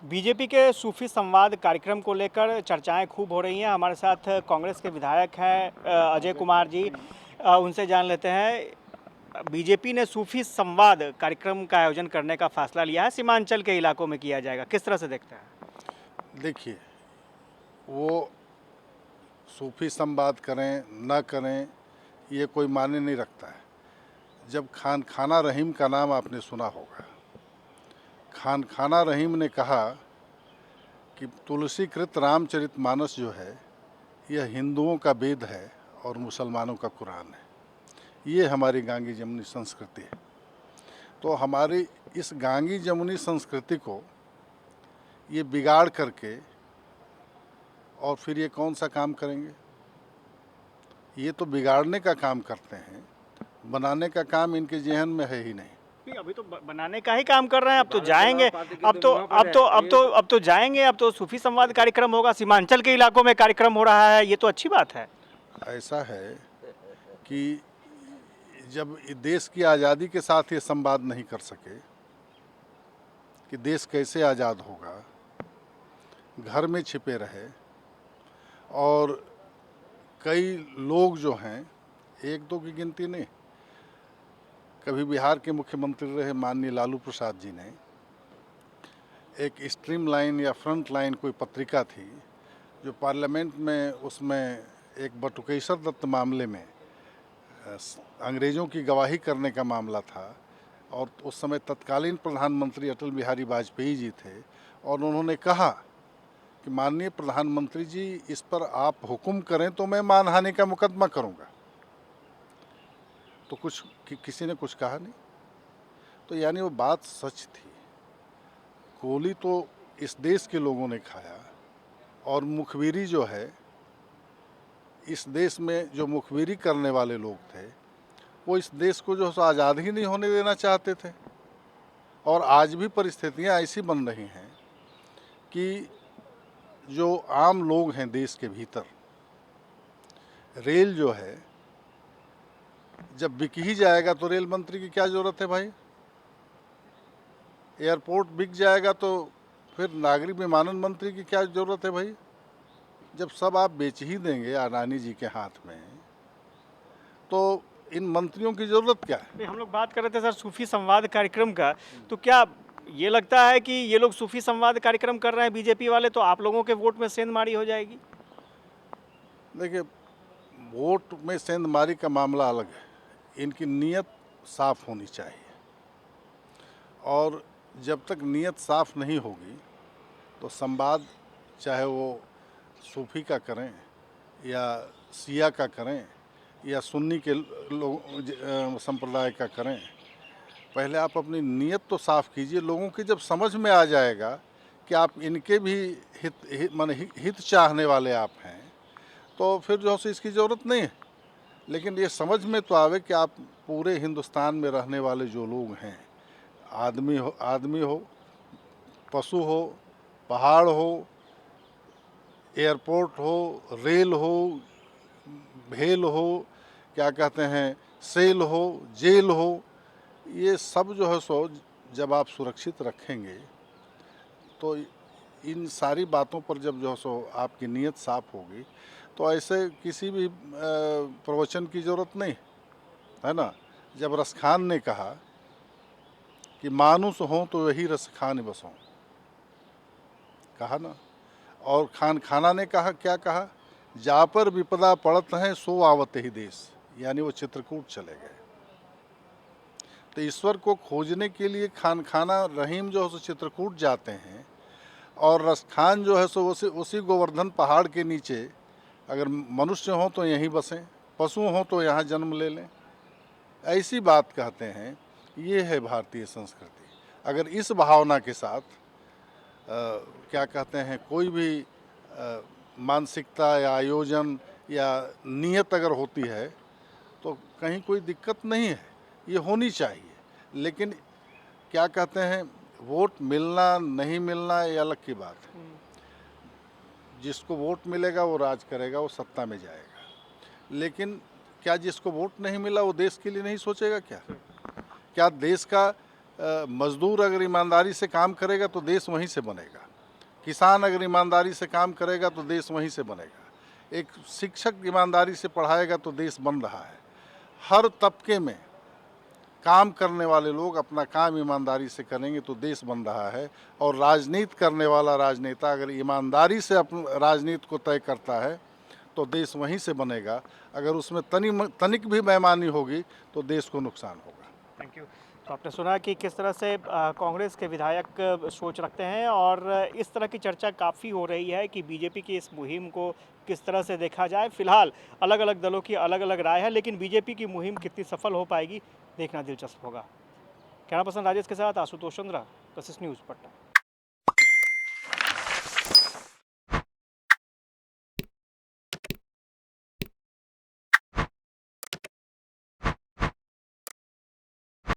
BJP के सूफी संवाद कार्यक्रम को लेकर चर्चाएं खूब हो रही हैं। हमारे साथ कांग्रेस के विधायक हैं अजय कुमार जी। उनसे जान लेते हैं। बीजेपी ने सूफी संवाद कार्यक्रम का आयोजन करने का फैसला लिया है, सीमांचल के इलाकों में किया जाएगा। किस तरह से देखते हैं? देखिए, वो सूफी संवाद करें न करें ये कोई मायने नहीं रखता है। जब खाना रहीम का नाम आपने सुना होगा, खाना रहीम ने कहा कि तुलसीकृत रामचरितमानस जो है यह हिंदुओं का वेद है और मुसलमानों का कुरान है। ये हमारी गांगी जमुनी संस्कृति है। तो हमारी इस गांगी जमुनी संस्कृति को ये बिगाड़ करके और फिर ये कौन सा काम करेंगे? ये तो बिगाड़ने का काम करते हैं, बनाने का काम इनके जेहन में है ही नहीं। अभी तो बनाने का ही काम कर रहे हैं। अब तो जाएंगे, अब तो जाएंगे। अब तो सूफी संवाद कार्यक्रम होगा, सीमांचल के इलाकों में कार्यक्रम हो रहा है। ये तो अच्छी बात है। ऐसा है कि जब देश की आज़ादी के साथ ये संवाद नहीं कर सके कि देश कैसे आज़ाद होगा, घर में छिपे रहे और कई लोग जो हैं, एक दो की गिनती नहीं, कभी बिहार के मुख्यमंत्री रहे माननीय लालू प्रसाद जी ने एक स्ट्रीम लाइन या फ्रंट लाइन कोई पत्रिका थी जो पार्लियामेंट में, उसमें एक बटुकेश्वर दत्त मामले में अंग्रेज़ों की गवाही करने का मामला था और उस समय तत्कालीन प्रधानमंत्री अटल बिहारी वाजपेयी जी थे और उन्होंने कहा कि माननीय प्रधानमंत्री जी, इस पर आप हुक्म करें तो मैं मानहानि का मुकदमा करूंगा। तो किसी ने कुछ कहा नहीं। तो यानी वो बात सच थी। गोली तो इस देश के लोगों ने खाया और मुखबिरी जो है, इस देश में जो मुखबिरी करने वाले लोग थे वो इस देश को जो आज़ाद ही नहीं होने देना चाहते थे। और आज भी परिस्थितियां ऐसी बन रही हैं कि जो आम लोग हैं देश के भीतर, रेल जो है जब बिक ही जाएगा तो रेल मंत्री की क्या ज़रूरत है भाई? एयरपोर्ट बिक जाएगा तो फिर नागरिक विमानन मंत्री की क्या ज़रूरत है भाई? जब सब आप बेच ही देंगे अडानी जी के हाथ में, तो इन मंत्रियों की ज़रूरत क्या है? हम लोग बात कर रहे थे सर सूफी संवाद कार्यक्रम का, तो क्या ये लगता है कि ये लोग सूफी संवाद कार्यक्रम कर रहे हैं बीजेपी वाले, तो आप लोगों के वोट में सेंधमारी हो जाएगी? देखिए, वोट में सेंधमारी का मामला अलग है। इनकी नीयत साफ होनी चाहिए और जब तक नीयत साफ नहीं होगी तो संवाद, चाहे वो सूफी का करें या शिया का करें या सुन्नी के लोग संप्रदाय का करें, पहले आप अपनी नीयत तो साफ कीजिए। लोगों की जब समझ में आ जाएगा कि आप इनके भी हित चाहने वाले आप हैं, तो फिर जो है इसकी ज़रूरत नहीं है। लेकिन ये समझ में तो आवे कि आप पूरे हिंदुस्तान में रहने वाले जो लोग हैं, आदमी हो, पशु हो, पहाड़ हो, एयरपोर्ट हो, रेल हो, भेल हो, क्या कहते हैं, सेल हो, जेल हो, ये सब जो है सो जब आप सुरक्षित रखेंगे तो इन सारी बातों पर जब जो है सो आपकी नीयत साफ होगी तो ऐसे किसी भी प्रवचन की ज़रूरत नहीं है ना। जब रसखान ने कहा कि मानुस हो तो वही रसखान बसों, कहा ना। और खाना ने कहा, क्या कहा? जा पर विपदा पड़त हैं सो आवत ही देश, यानी वो चित्रकूट चले गए। तो ईश्वर को खोजने के लिए खाना रहीम जो है सो चित्रकूट जाते हैं और रसखान जो है सो उसी गोवर्धन पहाड़ के नीचे, अगर मनुष्य हों तो यहीं बसें, पशु हों तो यहाँ जन्म ले लें, ऐसी बात कहते हैं। ये है भारतीय संस्कृति। अगर इस भावना के साथ क्या कहते हैं, कोई भी मानसिकता या आयोजन या नीयत अगर होती है तो कहीं कोई दिक्कत नहीं है, ये होनी चाहिए। लेकिन क्या कहते हैं, वोट मिलना नहीं मिलना ये अलग की बात है। जिसको वोट मिलेगा वो राज करेगा, वो सत्ता में जाएगा। लेकिन क्या जिसको वोट नहीं मिला वो देश के लिए नहीं सोचेगा? क्या देश का मजदूर अगर ईमानदारी से काम करेगा तो देश वहीं से बनेगा, किसान अगर ईमानदारी से काम करेगा तो देश वहीं से बनेगा, एक शिक्षक ईमानदारी से पढ़ाएगा तो देश बन रहा है। हर तबके में काम करने वाले लोग अपना काम ईमानदारी से करेंगे तो देश बन रहा है। और राजनीति करने वाला राजनेता अगर ईमानदारी से अपनी राजनीति को तय करता है तो देश वहीं से बनेगा। अगर उसमें तनिक भी बेईमानी होगी तो देश को नुकसान होगा। Thank you. तो आपने सुना कि किस तरह से कांग्रेस के विधायक सोच रखते हैं और इस तरह की चर्चा काफ़ी हो रही है कि बीजेपी की इस मुहिम को किस तरह से देखा जाए। फिलहाल अलग अलग दलों की अलग अलग राय है, लेकिन बीजेपी की मुहिम कितनी सफल हो पाएगी देखना दिलचस्प होगा। कैमरा पर्सन राजेश के साथ आशुतोष चंद्रा, कशिश न्यूज़, पटना।